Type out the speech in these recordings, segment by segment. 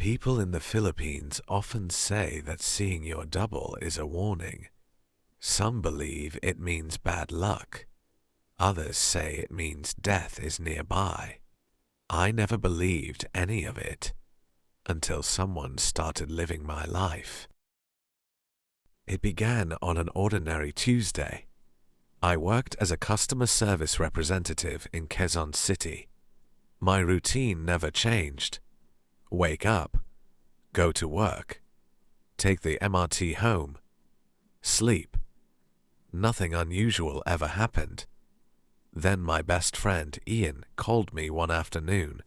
People in the Philippines often say that seeing your double is a warning. Some believe it means bad luck. Others say it means death is nearby. I never believed any of it until someone started living my life. It began on an ordinary Tuesday. I worked as a customer service representative in Quezon City. My routine never changed. Wake up, go to work, take the MRT home, sleep. Nothing unusual ever happened. Then my best friend Ian called me one afternoon.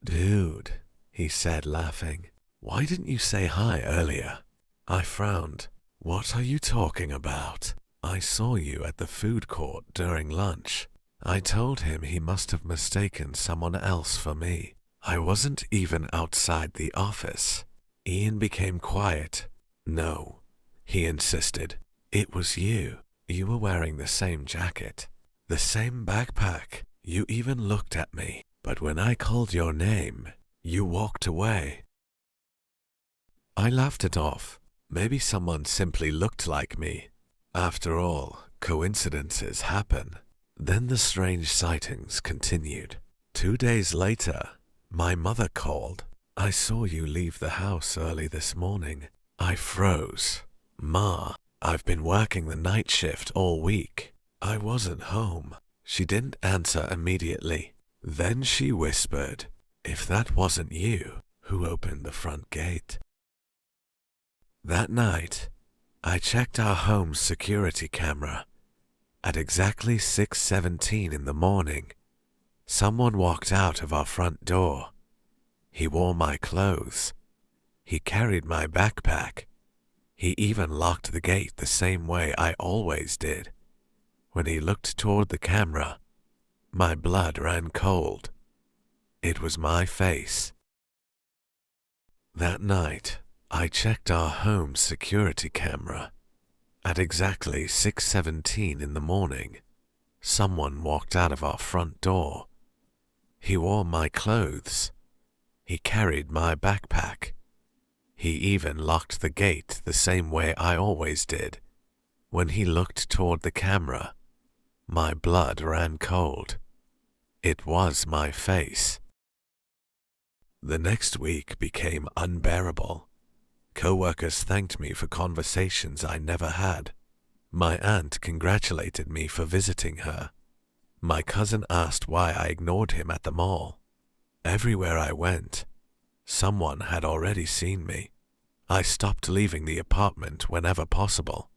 "Dude," he said, laughing, "why didn't you say hi earlier?" I frowned. "What are you talking about? I saw you at the food court during lunch." I told him he must have mistaken someone else for me. I wasn't even outside the office. Ian became quiet. "No," he insisted. "It was you. You were wearing the same jacket, the same backpack. You even looked at me. But when I called your name, you walked away." I laughed it off. Maybe someone simply looked like me. After all, coincidences happen. Then the strange sightings continued. 2 days later, my mother called. "I saw you leave the house early this morning." I froze. "Ma, I've been working the night shift all week. I wasn't home." She didn't answer immediately. Then she whispered, "If that wasn't you, who opened the front gate?" That night, I checked our home's security camera. At exactly 6:17 in the morning, someone walked out of our front door. He wore my clothes. He carried my backpack. He even locked the gate the same way I always did. When he looked toward the camera, my blood ran cold. It was my face. That night, I checked our home security camera. At exactly 6:17 in the morning, someone walked out of our front door. He wore my clothes. He carried my backpack. He even locked the gate the same way I always did. When he looked toward the camera, my blood ran cold. It was my face. The next week became unbearable. Co-workers thanked me for conversations I never had. My aunt congratulated me for visiting her. My cousin asked why I ignored him at the mall. Everywhere I went, someone had already seen me. I stopped leaving the apartment whenever possible.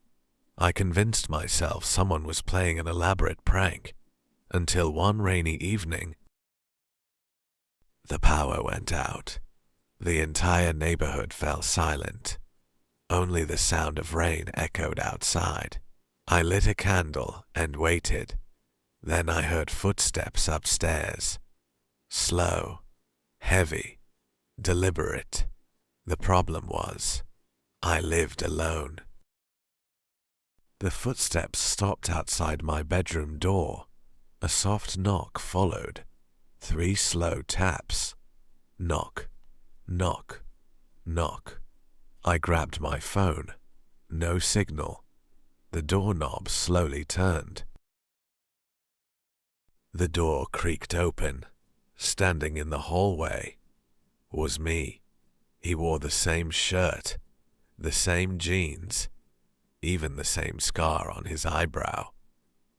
I convinced myself someone was playing an elaborate prank, until one rainy evening, the power went out. The entire neighborhood fell silent. Only the sound of rain echoed outside. I lit a candle and waited. Then I heard footsteps upstairs. Slow, heavy, deliberate. The problem was, I lived alone. The footsteps stopped outside my bedroom door. A soft knock followed. 3 slow taps. Knock, knock, knock. I grabbed my phone. No signal. The doorknob slowly turned. The door creaked open. Standing in the hallway was me. He wore the same shirt, the same jeans, even the same scar on his eyebrow.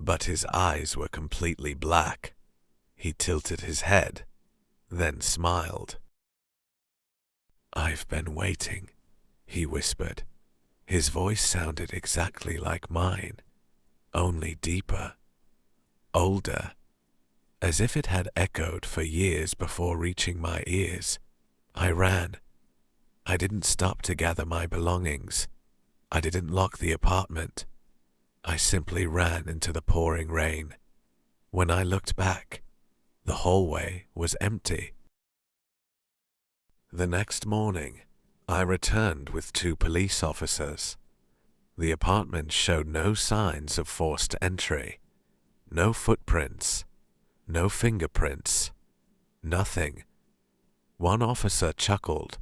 But his eyes were completely black. He tilted his head, then smiled. "I've been waiting," he whispered. His voice sounded exactly like mine, only deeper, older, as if it had echoed for years before reaching my ears. I ran. I didn't stop to gather my belongings. I didn't lock the apartment. I simply ran into the pouring rain. When I looked back, the hallway was empty. The next morning, I returned with 2 police officers. The apartment showed no signs of forced entry. No footprints. No fingerprints. Nothing. One officer chuckled.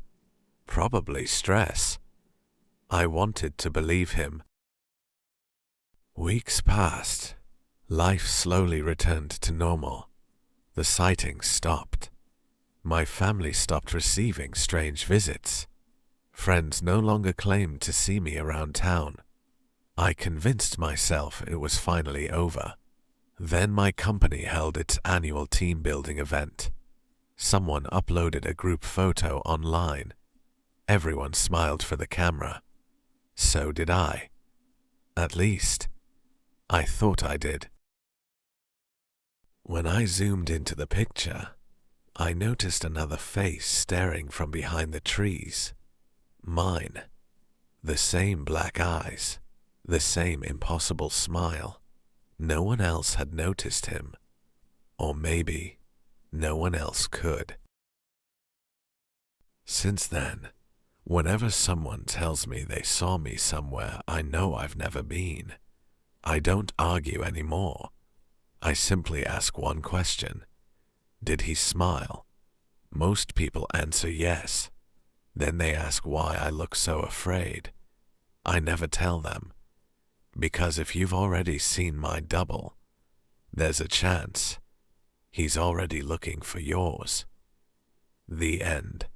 Probably stress. I wanted to believe him. Weeks passed. Life slowly returned to normal. The sightings stopped. My family stopped receiving strange visits. Friends no longer claimed to see me around town. I convinced myself it was finally over. Then my company held its annual team building event. Someone uploaded a group photo online. Everyone smiled for the camera. So did I. At least, I thought I did. When I zoomed into the picture, I noticed another face staring from behind the trees. Mine. The same black eyes. The same impossible smile. No one else had noticed him. Or maybe no one else could. Since then, whenever someone tells me they saw me somewhere I know I've never been, I don't argue anymore. I simply ask one question. Did he smile? Most people answer yes. Then they ask why I look so afraid. I never tell them. Because if you've already seen my double, there's a chance he's already looking for yours. The end.